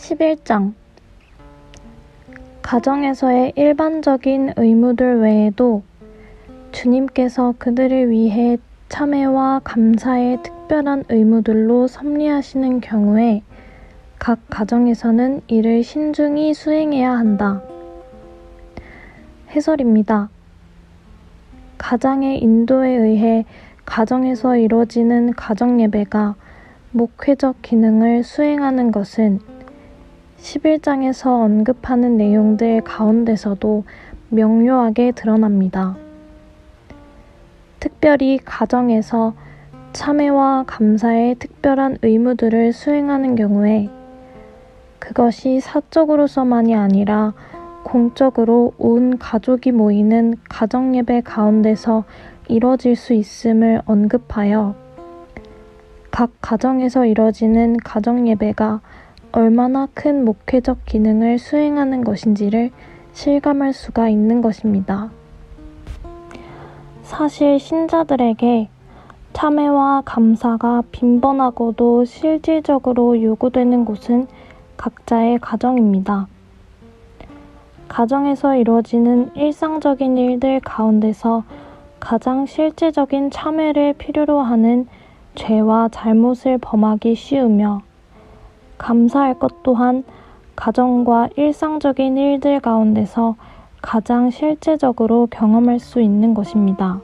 11장 가정에서의 일반적인 의무들 외에도 주님께서 그들을 위해 참회와 감사의 특별한 의무들로 섭리하시는 경우에 각 가정에서는 이를 신중히 수행해야 한다. 해설입니다. 가장의 인도에 의해 가정에서 이루어지는 가정예배가 목회적 기능을 수행하는 것은 11장에서 언급하는 내용들 가운데서도 명료하게 드러납니다. 특별히 가정에서 참회와 감사의 특별한 의무들을 수행하는 경우에 그것이 사적으로서만이 아니라 공적으로 온 가족이 모이는 가정예배 가운데서 이뤄질 수 있음을 언급하여 각 가정에서 이뤄지는 가정예배가 얼마나 큰 목회적 기능을 수행하는 것인지를 실감할 수가 있는 것입니다. 사실 신자들에게 참회와 감사가 빈번하고도 실질적으로 요구되는 곳은 각자의 가정입니다. 가정에서 이루어지는 일상적인 일들 가운데서 가장 실제적인 참회를 필요로 하는 죄와 잘못을 범하기 쉬우며 감사할 것 또한 가정과 일상적인 일들 가운데서 가장 실제적으로 경험할 수 있는 것입니다.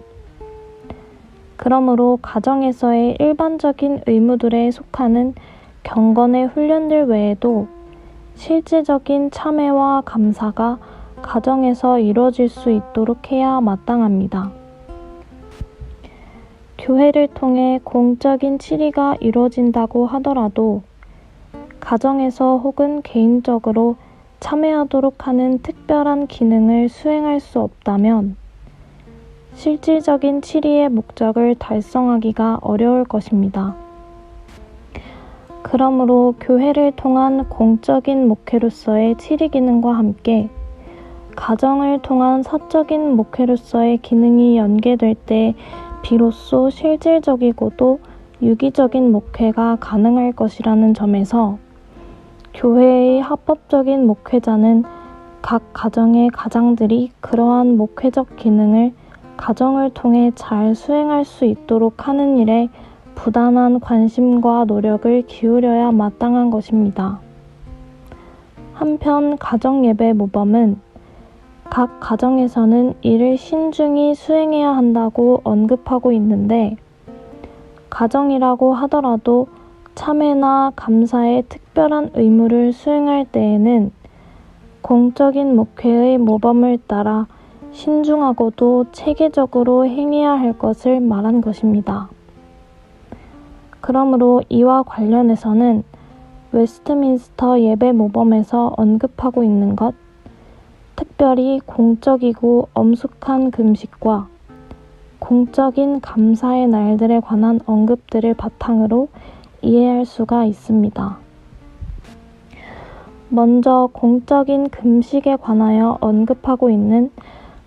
그러므로 가정에서의 일반적인 의무들에 속하는 경건의 훈련들 외에도 실제적인 참회와 감사가 가정에서 이루어질 수 있도록 해야 마땅합니다. 교회를 통해 공적인 치리가 이루어진다고 하더라도 가정에서 혹은 개인적으로 참회하도록 하는 특별한 기능을 수행할 수 없다면 실질적인 치리의 목적을 달성하기가 어려울 것입니다. 그러므로 교회를 통한 공적인 목회로서의 치리 기능과 함께 가정을 통한 사적인 목회로서의 기능이 연계될 때 비로소 실질적이고도 유기적인 목회가 가능할 것이라는 점에서 교회의 합법적인 목회자는 각 가정의 가장들이 그러한 목회적 기능을 가정을 통해 잘 수행할 수 있도록 하는 일에 부단한 관심과 노력을 기울여야 마땅한 것입니다. 한편 가정예배 모범은 각 가정에서는 이를 신중히 수행해야 한다고 언급하고 있는데 가정이라고 하더라도 참회나 감사의 특별한 의무를 수행할 때에는 공적인 목회의 모범을 따라 신중하고도 체계적으로 행해야 할 것을 말한 것입니다. 그러므로 이와 관련해서는 웨스트민스터 예배 모범에서 언급하고 있는 것, 특별히 공적이고 엄숙한 금식과 공적인 감사의 날들에 관한 언급들을 바탕으로 이해할 수가 있습니다. 먼저 공적인 금식에 관하여 언급하고 있는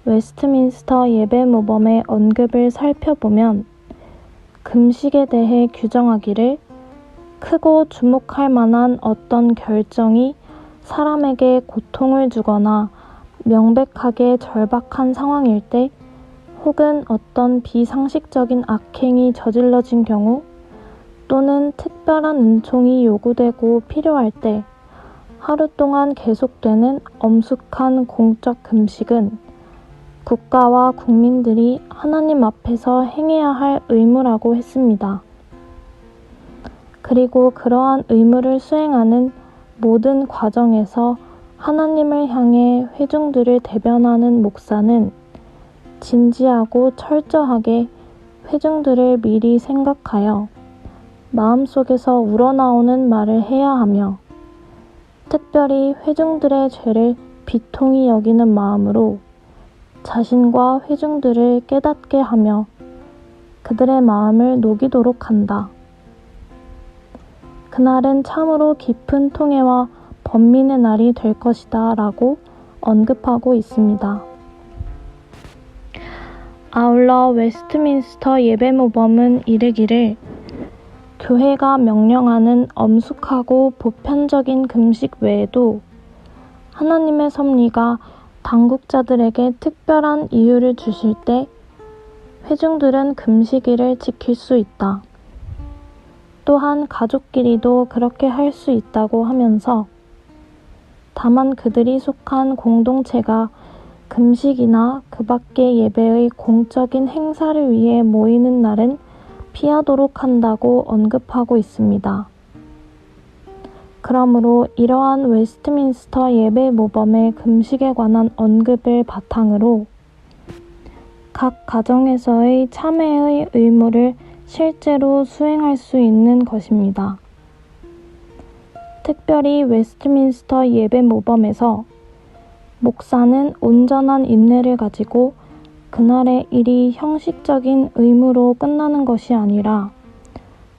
웨스트민스터 예배 모범의 언급을 살펴보면 금식에 대해 규정하기를 크고 주목할 만한 어떤 결정이 사람에게 고통을 주거나 명백하게 절박한 상황일 때 혹은 어떤 비상식적인 악행이 저질러진 경우 또는 특별한 은총이 요구되고 필요할 때 하루 동안 계속되는 엄숙한 공적 금식은 국가와 국민들이 하나님 앞에서 행해야 할 의무라고 했습니다. 그리고 그러한 의무를 수행하는 모든 과정에서 하나님을 향해 회중들을 대변하는 목사는 진지하고 철저하게 회중들을 미리 생각하여 마음속에서 우러나오는 말을 해야 하며 특별히 회중들의 죄를 비통히 여기는 마음으로 자신과 회중들을 깨닫게 하며 그들의 마음을 녹이도록 한다. 그날은 참으로 깊은 통회와 번민의 날이 될 것이다 라고 언급하고 있습니다. 아울러 웨스트민스터 예배 모범은 이르기를 교회가 명령하는 엄숙하고 보편적인 금식 외에도 하나님의 섭리가 당국자들에게 특별한 이유를 주실 때 회중들은 금식일을 지킬 수 있다. 또한 가족끼리도 그렇게 할 수 있다고 하면서 다만 그들이 속한 공동체가 금식이나 그 밖의 예배의 공적인 행사를 위해 모이는 날은 피하도록 한다고 언급하고 있습니다. 그러므로 이러한 웨스트민스터 예배 모범의 금식에 관한 언급을 바탕으로 각 가정에서의 참회의 의무를 실제로 수행할 수 있는 것입니다. 특별히 웨스트민스터 예배 모범에서 목사는 온전한 인내를 가지고 그날의 일이 형식적인 의무로 끝나는 것이 아니라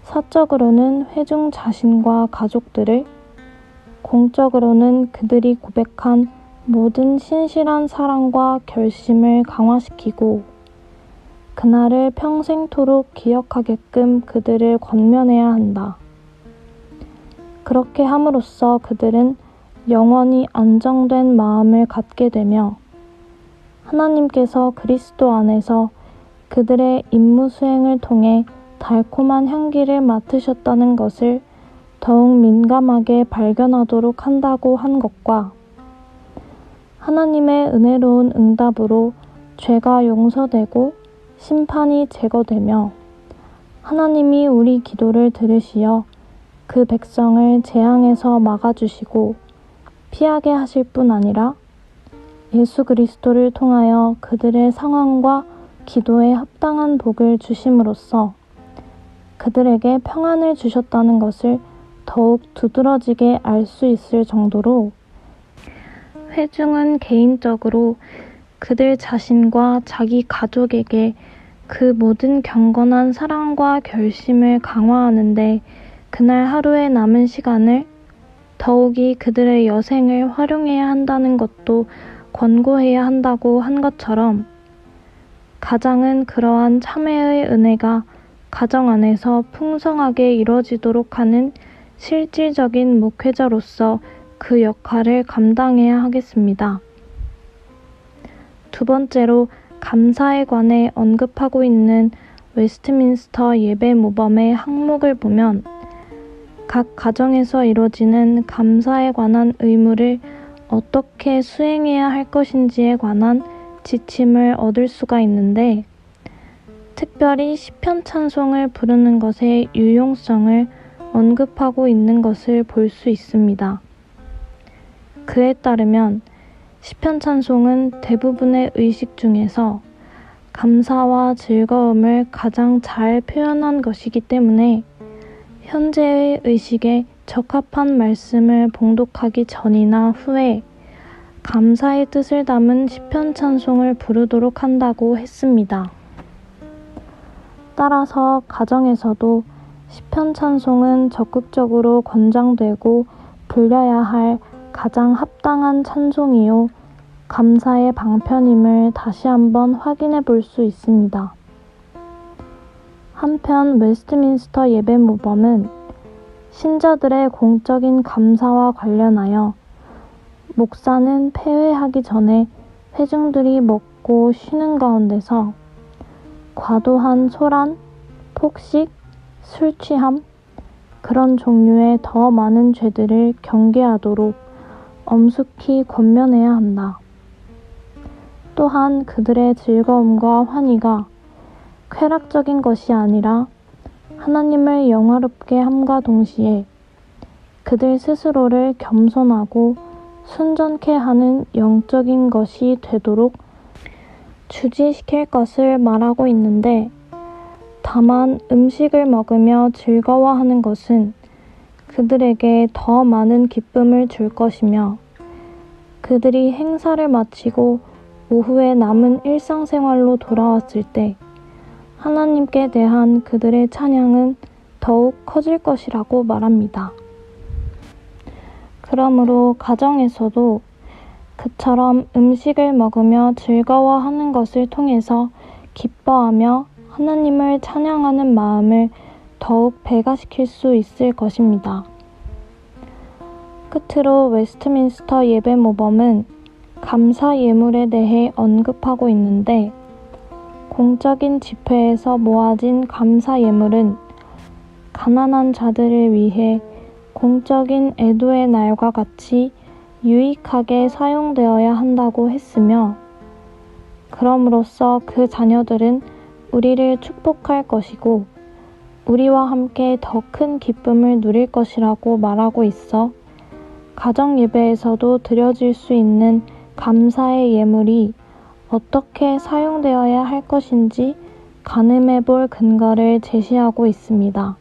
사적으로는 회중 자신과 가족들을, 공적으로는 그들이 고백한 모든 신실한 사랑과 결심을 강화시키고 그날을 평생토록 기억하게끔 그들을 권면해야 한다. 그렇게 함으로써 그들은 영원히 안정된 마음을 갖게 되며 하나님께서 그리스도 안에서 그들의 임무 수행을 통해 달콤한 향기를 맡으셨다는 것을 더욱 민감하게 발견하도록 한다고 한 것과 하나님의 은혜로운 응답으로 죄가 용서되고 심판이 제거되며 하나님이 우리 기도를 들으시어 그 백성을 재앙에서 막아주시고 피하게 하실 뿐 아니라 예수 그리스도를 통하여 그들의 상황과 기도에 합당한 복을 주심으로써 그들에게 평안을 주셨다는 것을 더욱 두드러지게 알 수 있을 정도로 회중은 개인적으로 그들 자신과 자기 가족에게 그 모든 경건한 사랑과 결심을 강화하는데 그날 하루에 남은 시간을 더욱이 그들의 여생을 활용해야 한다는 것도 권고해야 한다고 한 것처럼 가장은 그러한 참회의 은혜가 가정 안에서 풍성하게 이루어지도록 하는 실질적인 목회자로서 그 역할을 감당해야 하겠습니다. 두 번째로 감사에 관해 언급하고 있는 웨스트민스터 예배 모범의 항목을 보면 각 가정에서 이루어지는 감사에 관한 의무를 어떻게 수행해야 할 것인지에 관한 지침을 얻을 수가 있는데 특별히 시편 찬송을 부르는 것의 유용성을 언급하고 있는 것을 볼 수 있습니다. 그에 따르면 시편 찬송은 대부분의 의식 중에서 감사와 즐거움을 가장 잘 표현한 것이기 때문에 현재의 의식에 적합한 말씀을 봉독하기 전이나 후에 감사의 뜻을 담은 시편 찬송을 부르도록 한다고 했습니다. 따라서 가정에서도 시편 찬송은 적극적으로 권장되고 불려야 할 가장 합당한 찬송이요 감사의 방편임을 다시 한번 확인해 볼 수 있습니다. 한편 웨스트민스터 예배 모범은 신자들의 공적인 감사와 관련하여 목사는 폐회하기 전에 회중들이 먹고 쉬는 가운데서 과도한 소란, 폭식, 술 취함, 그런 종류의 더 많은 죄들을 경계하도록 엄숙히 권면해야 한다. 또한 그들의 즐거움과 환희가 쾌락적인 것이 아니라 하나님을 영화롭게 함과 동시에 그들 스스로를 겸손하고 순전케 하는 영적인 것이 되도록 주지시킬 것을 말하고 있는데 다만 음식을 먹으며 즐거워하는 것은 그들에게 더 많은 기쁨을 줄 것이며 그들이 행사를 마치고 오후에 남은 일상생활로 돌아왔을 때 하나님께 대한 그들의 찬양은 더욱 커질 것이라고 말합니다. 그러므로 가정에서도 그처럼 음식을 먹으며 즐거워하는 것을 통해서 기뻐하며 하나님을 찬양하는 마음을 더욱 배가시킬 수 있을 것입니다. 끝으로 웨스트민스터 예배모범은 감사 예물에 대해 언급하고 있는데, 공적인 집회에서 모아진 감사 예물은 가난한 자들을 위해 공적인 애도의 날과 같이 유익하게 사용되어야 한다고 했으며, 그럼으로써 그 자녀들은 우리를 축복할 것이고 우리와 함께 더 큰 기쁨을 누릴 것이라고 말하고 있어 가정 예배에서도 드려질 수 있는 감사의 예물이 어떻게 사용되어야 할 것인지 가늠해 볼 근거를 제시하고 있습니다.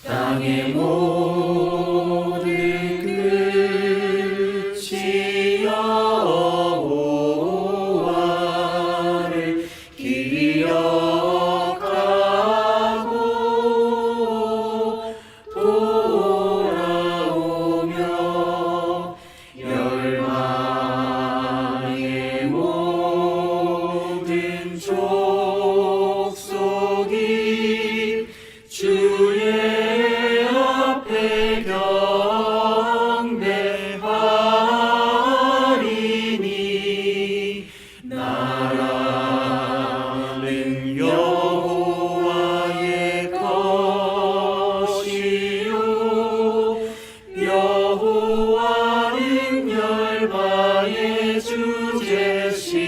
땅의 모든 끝이 여호와를 기억하고 돌아오며 열방의 모든 족속이 주의 경배하리니 나라는 여호와의 것이요 여호와는 열방의 주제심이